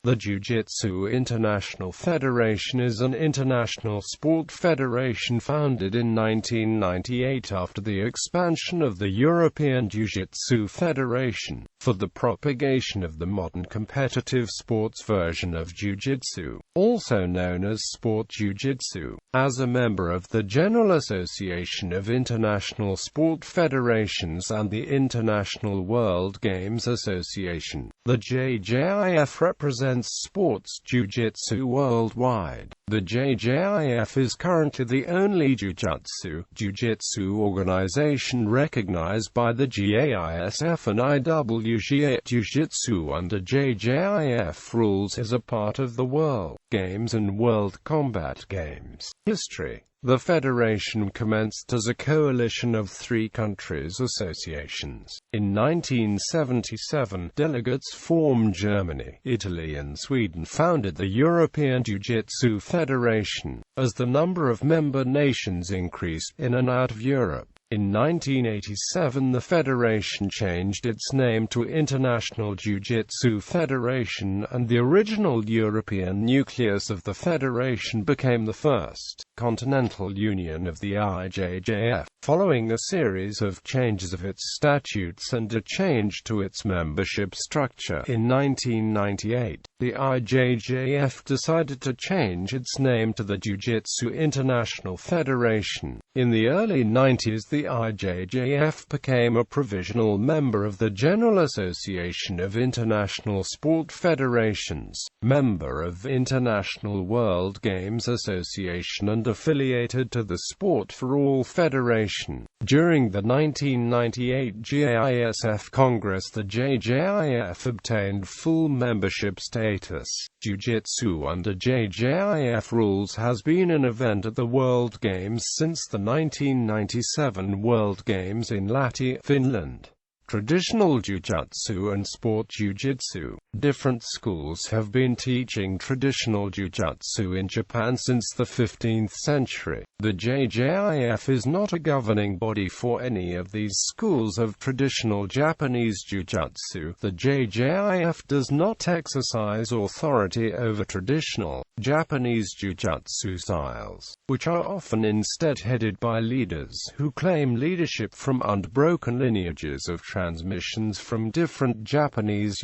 The Ju-Jitsu International Federation is an international sport federation founded in 1998 after the expansion of the European Ju-Jitsu Federation, for the propagation of the modern competitive sports version of Jujitsu, also known as Sport Ju-Jitsu. As a member of the General Association of International Sport Federations and the International World Games Association, the JJIF represents Sports Ju-Jitsu worldwide. The JJIF is currently the only Jujitsu organization recognized by the GAISF and IWGA. Jujitsu under JJIF rules is a part of the World Games and World Combat Games. History. The federation commenced as a coalition of 3 countries' associations. In 1977, delegates from Germany, Italy and Sweden founded the European Ju-Jitsu Federation, as the number of member nations increased in and out of Europe. In 1987 the federation changed its name to International Jiu-Jitsu Federation, and the original European nucleus of the federation became the first continental union of the IJJF, following a series of changes of its statutes and a change to its membership structure. In 1998, the IJJF decided to change its name to the Ju-Jitsu International Federation. In the early 90s the IJJF became a provisional member of the General Association of International Sport Federations, member of International World Games Association and affiliated to the Sport for All Federation. During the 1998 GAISF Congress the JJIF obtained full membership status. Jiu-Jitsu under JJIF rules has been an event at the World Games since the 1997 World Games in Lahti, Finland. Traditional Jujutsu and Sport Ju-Jitsu. Different schools have been teaching traditional Jujutsu in Japan since the 15th century. The JJIF is not a governing body for any of these schools of traditional Japanese Jujutsu. The JJIF does not exercise authority over traditional Japanese Jujutsu styles, which are often instead headed by leaders who claim leadership from unbroken lineages of transmissions from different Japanese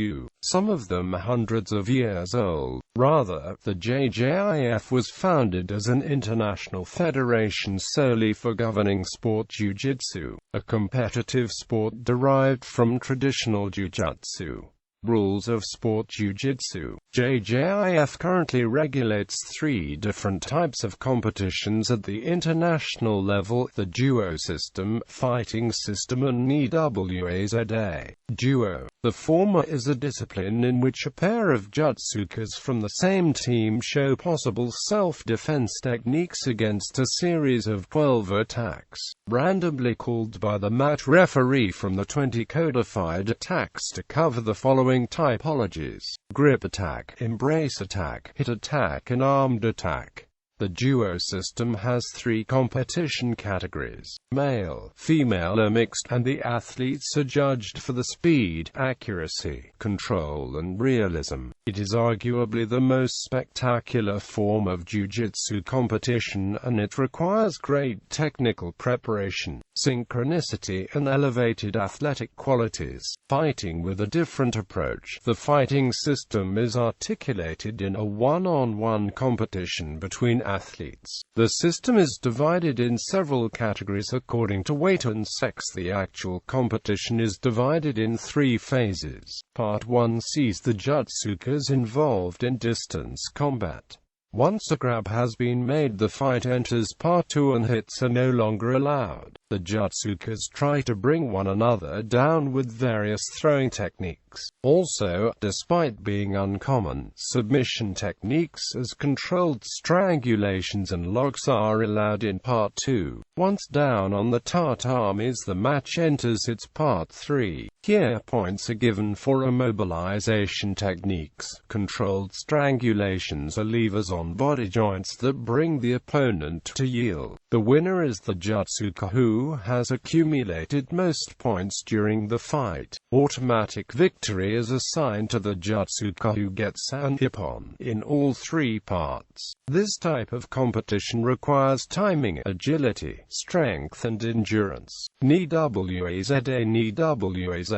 some of them hundreds of years old. Rather, the JJIF was founded as an international federation solely for governing Sport Ju-Jitsu, a competitive sport derived from traditional Jujutsu. Rules of Sport Ju-Jitsu. JJIF currently regulates 3 different types of competitions at the international level: the Duo system, fighting system and EWAZA. Duo. The former is a discipline in which a pair of Jutsukas from the same team show possible self-defense techniques against a series of 12 attacks, randomly called by the mat referee from the 20 codified attacks to cover the following typologies: grip attack, embrace attack, hit attack and armed attack. The Duo system has 3 competition categories: male, female or mixed, and the athletes are judged for the speed, accuracy, control and realism. It is arguably the most spectacular form of Jiu-Jitsu competition, and it requires great technical preparation, synchronicity and elevated athletic qualities. Fighting with a different approach. The fighting system is articulated in a one-on-one competition between athletes. The system is divided in several categories according to weight and sex. The actual competition is divided in 3 phases. Part 1 sees the Jutsukas involved in distance combat. Once a grab has been made, the fight enters Part 2 and hits are no longer allowed. The Jutsukas try to bring one another down with various throwing techniques. Also, despite being uncommon, submission techniques as controlled strangulations and locks are allowed in Part 2. Once down on the tatamis, the match enters its Part 3. Here points are given for immobilization techniques, controlled strangulations or levers on body joints that bring the opponent to yield. The winner is the Jutsuka who has accumulated most points during the fight. Automatic victory is assigned to the Jutsuka who gets an ippon in all three parts. This type of competition requires timing, agility, strength and endurance. NIWGA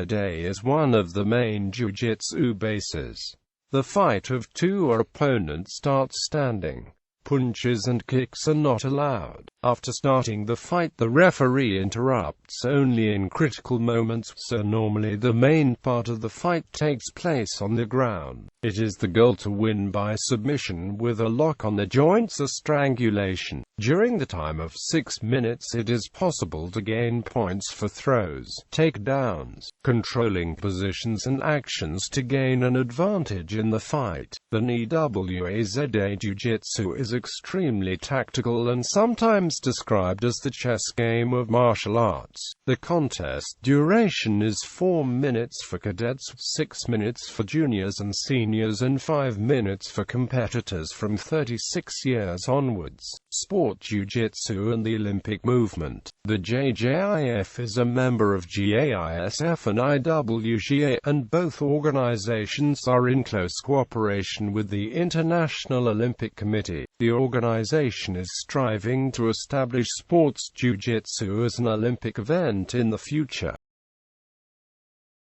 is one of the main Ju-Jitsu bases. The fight of two or opponents starts standing. Punches and kicks are not allowed. After starting the fight, the referee interrupts only in critical moments, so normally the main part of the fight takes place on the ground. It is the goal to win by submission with a lock on the joints or strangulation. During the time of 6 minutes it is possible to gain points for throws, takedowns, controlling positions and actions to gain an advantage in the fight. The NIWGA Ju-Jitsu is extremely tactical and sometimes described as the chess game of martial arts. The contest duration is 4 minutes for cadets, 6 minutes for juniors and seniors and 5 minutes for competitors from 36 years onwards. Sport Ju-Jitsu and the Olympic movement. The JJIF is a member of GAISF and IWGA, and both organizations are in close cooperation with the International Olympic Committee. The organization is striving to establish Sports Ju-Jitsu as an Olympic event in the future.